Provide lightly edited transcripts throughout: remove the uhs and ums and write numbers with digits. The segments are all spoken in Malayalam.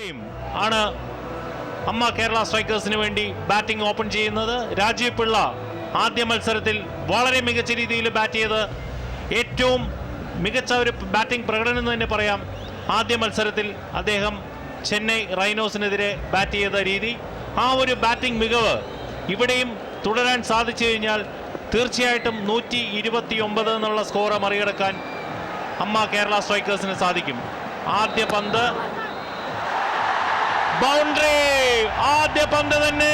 പിള്ളയും ആണ് അമ്മ കേരള സ്ട്രൈക്കേഴ്സിന് വേണ്ടി ബാറ്റിംഗ് ഓപ്പൺ ചെയ്യുന്നത്. രാജീവ് പിള്ള ആദ്യ മത്സരത്തിൽ വളരെ മികച്ച രീതിയിൽ ബാറ്റ് ചെയ്ത് ഏറ്റവും മികച്ച ഒരു ബാറ്റിംഗ് പ്രകടനം എന്ന് തന്നെ പറയാം. ആദ്യ മത്സരത്തിൽ അദ്ദേഹം ചെന്നൈ റൈനോസിനെതിരെ ബാറ്റ് ചെയ്ത രീതി, ആ ഒരു ബാറ്റിംഗ് മികവ് ഇവിടെയും തുടരാൻ സാധിച്ചു കഴിഞ്ഞാൽ തീർച്ചയായിട്ടും 129 എന്നുള്ള സ്കോർ മറികടക്കാൻ അമ്മ കേരള സ്ട്രൈക്കേഴ്സിന് സാധിക്കും. ആദ്യ പന്ത് ബൗണ്ടറി, ആദ്യ പന്ത് തന്നെ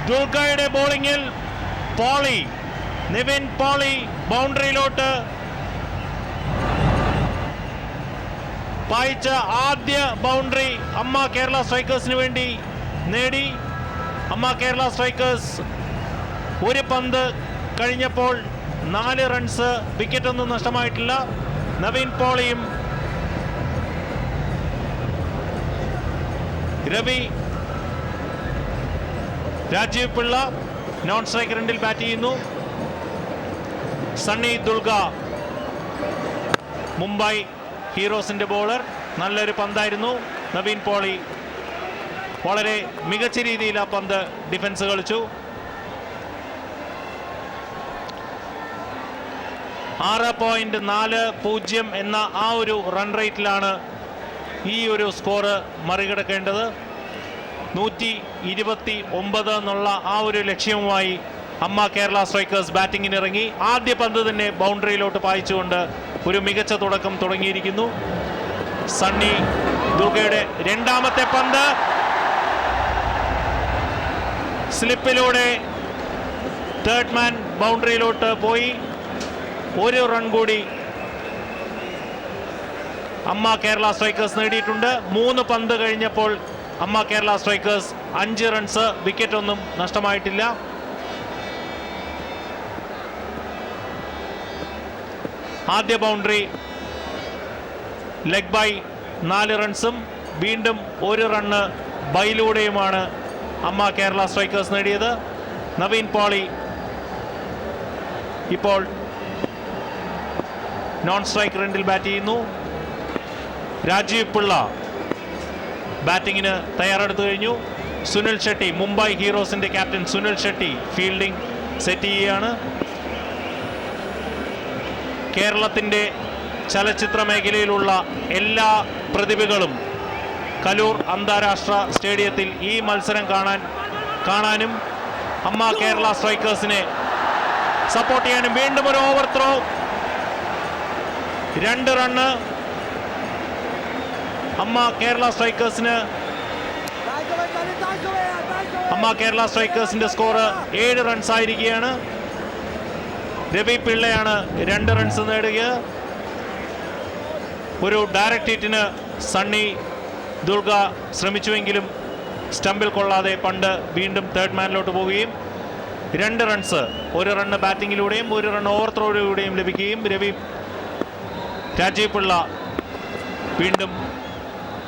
ദുൽഖയുടെ ബോളിംഗിൽ പോളി, നിവിൻ പോളി ബൗണ്ടറിയിലോട്ട് പായിച്ച ആദ്യ ബൗണ്ടറി അമ്മ കേരള സ്ട്രൈക്കേഴ്സിന് വേണ്ടി നേടി. അമ്മ കേരള സ്ട്രൈക്കേഴ്സ് ഒരു പന്ത് കഴിഞ്ഞപ്പോൾ 4 റൺസ്, വിക്കറ്റൊന്നും നഷ്ടമായിട്ടില്ല. നവീൻ പോളിയും രവി, രാജീവ് പിള്ള നോൺ സ്ട്രൈക്ക് രണ്ടിൽ ബാറ്റ് ചെയ്യുന്നു. സണ്ണി ദുൽഖ മുംബൈ ഹീറോസിന്റെ ബോളർ, നല്ലൊരു പന്തായിരുന്നു. നവീൻ പോളി വളരെ മികച്ച രീതിയിൽ ആ പന്ത് ഡിഫൻസ് കളിച്ചു. 6.40 എന്ന ആ ഒരു റൺ റേറ്റിലാണ് ഈ ഒരു സ്കോറ് മറികടക്കേണ്ടത്. 129 എന്നുള്ള ആ ഒരു ലക്ഷ്യവുമായി അമ്മ കേരള സ്ട്രൈക്കേഴ്സ് ബാറ്റിങ്ങിന് ഇറങ്ങി. ആദ്യ പന്ത് തന്നെ ബൗണ്ടറിയിലോട്ട് പായിച്ചുകൊണ്ട് ഒരു മികച്ച തുടക്കം തുടങ്ങിയിരിക്കുന്നു. സണ്ണി ദുൽഖയുടെ രണ്ടാമത്തെ പന്ത് സ്ലിപ്പിലൂടെ തേർഡ് മാൻ ബൗണ്ടറിയിലോട്ട് പോയി. ഒരു റൺ കൂടി അമ്മ കേരള സ്ട്രൈക്കേഴ്സ് നേടിയിട്ടുണ്ട്. 3 പന്ത് കഴിഞ്ഞപ്പോൾ അമ്മ കേരള സ്ട്രൈക്കേഴ്സ് 5 റൺസ്, വിക്കറ്റ് ഒന്നും നഷ്ടമായിട്ടില്ല. ആദ്യ ബൗണ്ടറി ലെഗ് ബൈ 4 റൺസും വീണ്ടും 1 റണ്ണ് ബൈയിലൂടെയുമാണ് അമ്മ കേരള സ്ട്രൈക്കേഴ്സ് നേടിയത്. നവീൻ പോളി ഇപ്പോൾ നോൺ സ്ട്രൈക്ക് രണ്ടിൽ ബാറ്റ് ചെയ്യുന്നു. രാജീവ് പിള്ള ബാറ്റിങ്ങിന് തയ്യാറെടുത്തു കഴിഞ്ഞു. സുനിൽ ഷെട്ടി, മുംബൈ ഹീറോസിന്റെ captain Sunil Shetty fielding set ചെയ്യുകയാണ്. കേരളത്തിൻ്റെ ചലച്ചിത്ര മേഖലയിലുള്ള എല്ലാ പ്രതിഭകളും കലൂർ അന്താരാഷ്ട്ര സ്റ്റേഡിയത്തിൽ ഈ മത്സരം കാണാനും അമ്മ കേരള സ്ട്രൈക്കേഴ്സിനെ സപ്പോർട്ട് ചെയ്യാനും. വീണ്ടും ഒരു ഓവർ ത്രോ, 2 റണ്ണ്. അമ്മ കേരള സ്ട്രൈക്കേഴ്സിന്റെ സ്കോർ 7 റൺസ് ആയിരിക്കുകയാണ്. രവി പിള്ളയാണ് 2 റൺസ് നേടുക. ഒരു ഡയറക്റ്റ് ഹിറ്റിന് സണ്ണി ദുൽഖ ശ്രമിച്ചുവെങ്കിലും സ്റ്റമ്പിൽ കൊള്ളാതെ പണ്ട് വീണ്ടും തേർഡ് മാനിലോട്ട് പോവുകയും 2 റൺസ്, 1 റണ്ണ് ബാറ്റിങ്ങിലൂടെയും 1 റൺ ഓവർ ത്രോയിലൂടെയും ലഭിക്കുകയും രാജീവ് പിള്ള വീണ്ടും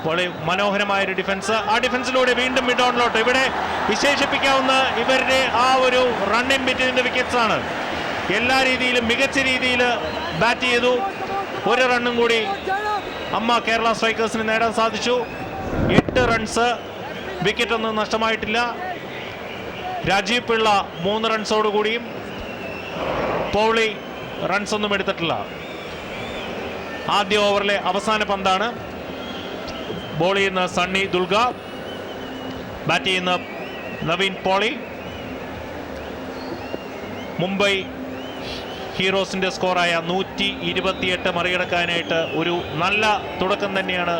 വളരെ മനോഹരമായൊരു ഡിഫൻസ്. ആ ഡിഫൻസിലൂടെ വീണ്ടും മിഡ് ഓണിലോട്ട്. ഇവിടെ വിശേഷിപ്പിക്കാവുന്ന ഇവരുടെ ആ ഒരു റൺ ഇൻ ബിറ്റ്വീൻ വിക്കറ്റ്സ് ആണ്. എല്ലാ രീതിയിലും മികച്ച രീതിയിൽ ബാറ്റ് ചെയ്തു. 1 റണ്ണും കൂടി അമ്മ കേരള സ്ട്രൈക്കേഴ്സിന് നേടാൻ സാധിച്ചു. 8 റൺസ്, വിക്കറ്റൊന്നും നഷ്ടമായിട്ടില്ല. രാജീവ് പിള്ള 3 റൺസോടുകൂടിയും പോളി റൺസ് ഒന്നും എടുത്തിട്ടില്ല. ആദ്യ ഓവറിലെ അവസാന പന്താണ്. ബോൾ ചെയ്യുന്ന സണ്ണി ദുൽഖ, ബാറ്റ് ചെയ്യുന്ന നവീൻ പോളി. മുംബൈ ഹീറോസിന്റെ സ്കോറായ 128 മറികടക്കാനായിട്ട് ഒരു നല്ല തുടക്കം തന്നെയാണ്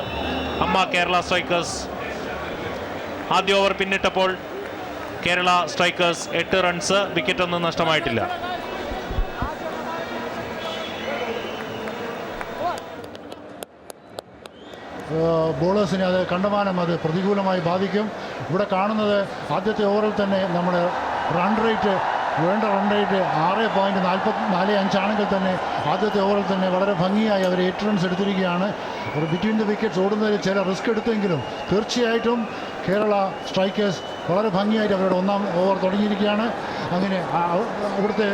അമ്മ കേരള സ്ട്രൈക്കേഴ്സ്. ആദ്യ ഓവർ പിന്നിട്ടപ്പോൾ കേരള സ്ട്രൈക്കേഴ്സ് 8 റൺസ്, വിക്കറ്റൊന്നും നഷ്ടമായിട്ടില്ല. ബോളേഴ്സിനെ അത് കണ്ടമാനം അത് പ്രതികൂലമായി ബാധിക്കും. ഇവിടെ കാണുന്നത് ആദ്യത്തെ ഓവറിൽ തന്നെ നമ്മുടെ റൺ റേറ്റ്, വേണ്ട റൺ റേറ്റ് 6.45 ആണെങ്കിൽ തന്നെ ആദ്യത്തെ ഓവറിൽ തന്നെ വളരെ ഭംഗിയായി അവർ 8 റൺസ് എടുത്തിരിക്കുകയാണ്. ഒരു ബിറ്റ്വീൻ ദ വിക്കറ്റ്സ് ഓടുന്നതിൽ ചില റിസ്ക് എടുത്തെങ്കിലും തീർച്ചയായിട്ടും കേരള സ്ട്രൈക്കേഴ്സ് വളരെ ഭംഗിയായിട്ട് അവരുടെ 1ാം ഓവർ തുടങ്ങിയിരിക്കുകയാണ്. അങ്ങനെ ഇവിടുത്തെ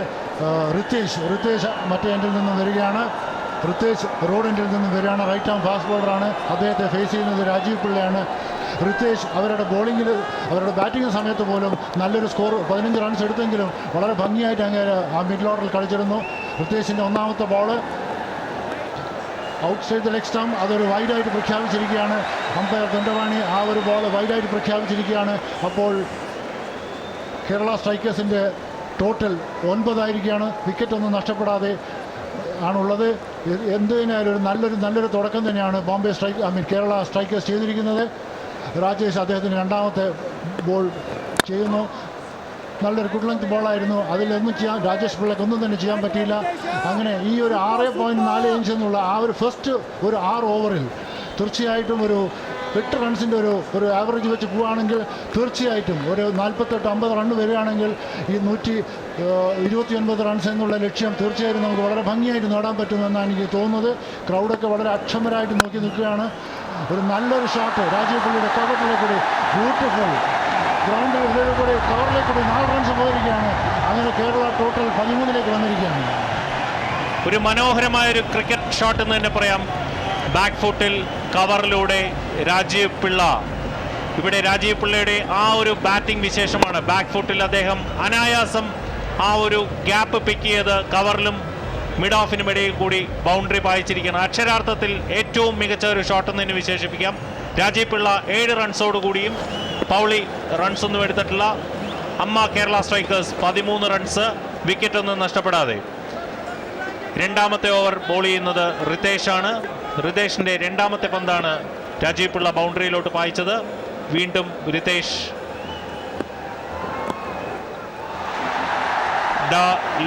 റിത്തേഷ് മറ്റേ എൻഡിൽ നിന്നും വരികയാണ്. റിത്തേഷ് റോഡിൻ്റെ നിന്ന് വരികയാണ്. റൈറ്റ് ആം ഫാസ്റ്റ് ബോളറാണ്. അദ്ദേഹത്തെ ഫേസ് ചെയ്യുന്നത് രാജീവ് പിള്ളയാണ്. റിത്തേഷ് അവരുടെ ബോളിങ്ങിൽ അവരുടെ ബാറ്റിംഗ് സമയത്ത് പോലും നല്ലൊരു സ്കോർ 15 റൺസ് എടുത്തെങ്കിലും വളരെ ഭംഗിയായിട്ട് അങ്ങേര് ആ മിഡിൽ ഓർഡറിൽ കളിച്ചിരുന്നു. റിത്തേഷിൻ്റെ ഒന്നാമത്തെ ball out side the leg stump, അതൊരു വൈഡായിട്ട് പ്രഖ്യാപിച്ചിരിക്കുകയാണ് അമ്പയർ ദണ്ഡവാണി. ആ ഒരു ബോൾ വൈഡായിട്ട് പ്രഖ്യാപിച്ചിരിക്കുകയാണ്. അപ്പോൾ കേരള സ്ട്രൈക്കേഴ്സിൻ്റെ ടോട്ടൽ 9 ആയിരിക്കുകയാണ്. വിക്കറ്റൊന്നും നഷ്ടപ്പെടാതെ ആണുള്ളത്. എന്തിനായാലും നല്ലൊരു തുടക്കം തന്നെയാണ് കേരള സ്ട്രൈക്കേഴ്സ് ചെയ്തിരിക്കുന്നത്. രാജേഷ് അദ്ദേഹത്തിന് രണ്ടാമത്തെ ബോൾ ചെയ്യുന്നു. നല്ലൊരു ഗുഡ് ലെങ്ത് ബോളായിരുന്നു. അതിലൊന്നും രാജേഷ് പിള്ളയ്ക്ക് ഒന്നും തന്നെ ചെയ്യാൻ പറ്റിയില്ല. അങ്ങനെ ഈ ഒരു 6.45 എന്നുള്ള ആ ഒരു ഫസ്റ്റ് ഒരു 6 ഓവറിൽ തീർച്ചയായിട്ടും ഒരു 8 റൺസിൻ്റെ ഒരു ആവറേജ് വെച്ച് പോവുകയാണെങ്കിൽ തീർച്ചയായിട്ടും ഒരു 48-50 റൺ വരികയാണെങ്കിൽ ഈ 129 റൺസ് എന്നുള്ള ലക്ഷ്യം തീർച്ചയായിട്ടും നമുക്ക് വളരെ ഭംഗിയായിട്ട് നേടാൻ പറ്റുമെന്നാണ് എനിക്ക് തോന്നുന്നത്. ക്രൗഡൊക്കെ വളരെ അക്ഷമരായിട്ട് നോക്കി നിൽക്കുകയാണ്. ഒരു നല്ലൊരു ഷോട്ട് രാജീവ് പിള്ളിയുടെ കവറിലേക്ക് കൂടി ബ്യൂട്ടിഫുൾ ഗ്രൗണ്ടിൽ കൂടി കവറിലേക്ക് കൂടി 4 റൺസ് പോയിരിക്കുകയാണ്. അങ്ങനെ കേരള ടോട്ടൽ 13 വന്നിരിക്കുകയാണ്. ഒരു മനോഹരമായൊരു ക്രിക്കറ്റ് ഷോട്ട് എന്ന് തന്നെ പറയാം. ബാക്ക് ഫുട്ടിൽ കവറിലൂടെ രാജീവ് പിള്ള. ഇവിടെ രാജീവ് പിള്ളയുടെ ആ ഒരു ബാറ്റിംഗ് വിശേഷമാണ്. ബാക്ക് ഫുട്ടിൽ അദ്ദേഹം അനായാസം ആ ഒരു ഗ്യാപ്പ് പിക്ക് ചെയ്ത് കവറിലും മിഡ് ഓഫിനുമിടയിൽ കൂടി ബൗണ്ടറി പായിച്ചിരിക്കുകയാണ്. അക്ഷരാർത്ഥത്തിൽ ഏറ്റവും മികച്ച ഒരു ഷോട്ട് എന്ന് തന്നെ വിശേഷിപ്പിക്കാം. രാജീവ് പിള്ള 7 റൺസോടുകൂടിയും പൗളി റൺസ് ഒന്നും എടുത്തിട്ടില്ല. അമ്മ കേരള സ്ട്രൈക്കേഴ്സ് 13 റൺസ്, വിക്കറ്റൊന്നും നഷ്ടപ്പെടാതെ. രണ്ടാമത്തെ ഓവർ ബോൾ ചെയ്യുന്നത് റിതേഷാണ്. റിതേഷിന്റെ രണ്ടാമത്തെ പന്താണ് രാജീവ് പിള്ള ബൗണ്ടറിയിലോട്ട് പായിച്ചത്. വീണ്ടും റിതേഷ്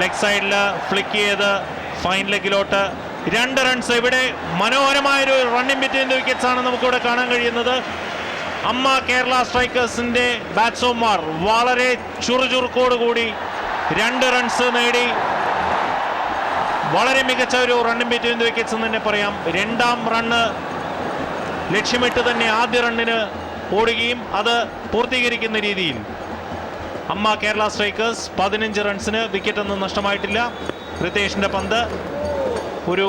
ലെഗ് സൈഡിൽ ഫ്ലിക്ക് ചെയ്ത് ഫൈൻ ലെഗിലോട്ട് 2 റൺസ്. ഇവിടെ മനോഹരമായൊരു റണ്ണിംഗ് ബിറ്റ്വീൻ ദി വിക്കറ്റ്സ് ആണ് നമുക്കിവിടെ കാണാൻ കഴിയുന്നത്. അമ്മ കേരള സ്ട്രൈക്കേഴ്സിന്റെ ബാറ്റ്സ്മാൻമാർ വളരെ ചുറുചുറുക്കോടുകൂടി 2 റൺസ് നേടി. വളരെ മികച്ച ഒരു റണ്ണിംഗ് ബിറ്റ്വീൻ ദി വിക്കറ്റ്സ് എന്ന് തന്നെ പറയാം. രണ്ടാം റണ്ണ് ലക്ഷ്യമിട്ട് തന്നെ ആദ്യ റണ്ണിന് ഓടുകയും അത് പൂർത്തീകരിക്കുന്ന രീതിയിൽ അമ്മ കേരള സ്ട്രൈക്കേഴ്സ് 15 റൺസിന്, വിക്കറ്റൊന്നും നഷ്ടമായിട്ടില്ല. റിതേഷിന്റെ പന്ത് ഒരു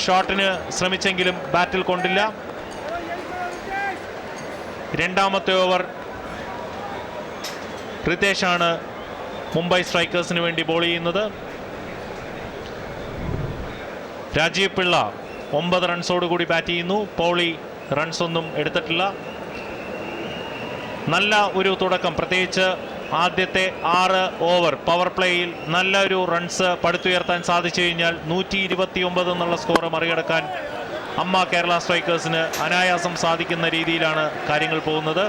ഷോട്ടിന് ശ്രമിച്ചെങ്കിലും ബാറ്റിൽ കൊണ്ടില്ല. രണ്ടാമത്തെ ഓവർ റിതേഷാണ് മുംബൈ സ്ട്രൈക്കേഴ്സിന് വേണ്ടി ബോൾ ചെയ്യുന്നത്. രാജീവ് പിള്ള 9 റൺസോടുകൂടി ബാറ്റ് ചെയ്യുന്നു. പൗളി റൺസ് ഒന്നും എടുത്തിട്ടില്ല. നല്ല ഒരു തുടക്കം, പ്രത്യേകിച്ച് ആദ്യത്തെ 6 ഓവർ പവർ പ്ലേയിൽ നല്ലൊരു റൺസ് പടുത്തുയർത്താൻ സാധിച്ചു കഴിഞ്ഞാൽ 129 എന്നുള്ള സ്കോർ മറികടക്കാൻ അമ്മ കേരള സ്ട്രൈക്കേഴ്സിന് അനായാസം സാധിക്കുന്ന രീതിയിലാണ് കാര്യങ്ങൾ പോകുന്നത്.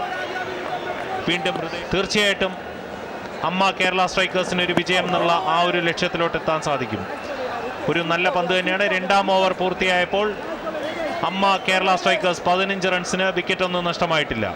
വീണ്ടും തീർച്ചയായിട്ടും അമ്മ കേരള സ്ട്രൈക്കേഴ്സിന് ഒരു വിജയം എന്നുള്ള ആ ഒരു ലക്ഷ്യത്തിലോട്ട് എത്താൻ സാധിക്കും. ഒരു നല്ല പന്ത് തന്നെയാണ്. രണ്ടാം ഓവർ പൂർത്തിയായപ്പോൾ അമ്മ കേരള സ്ട്രൈക്കേഴ്സ് 15 റൺസിന്, വിക്കറ്റൊന്നും നഷ്ടമായിട്ടില്ല.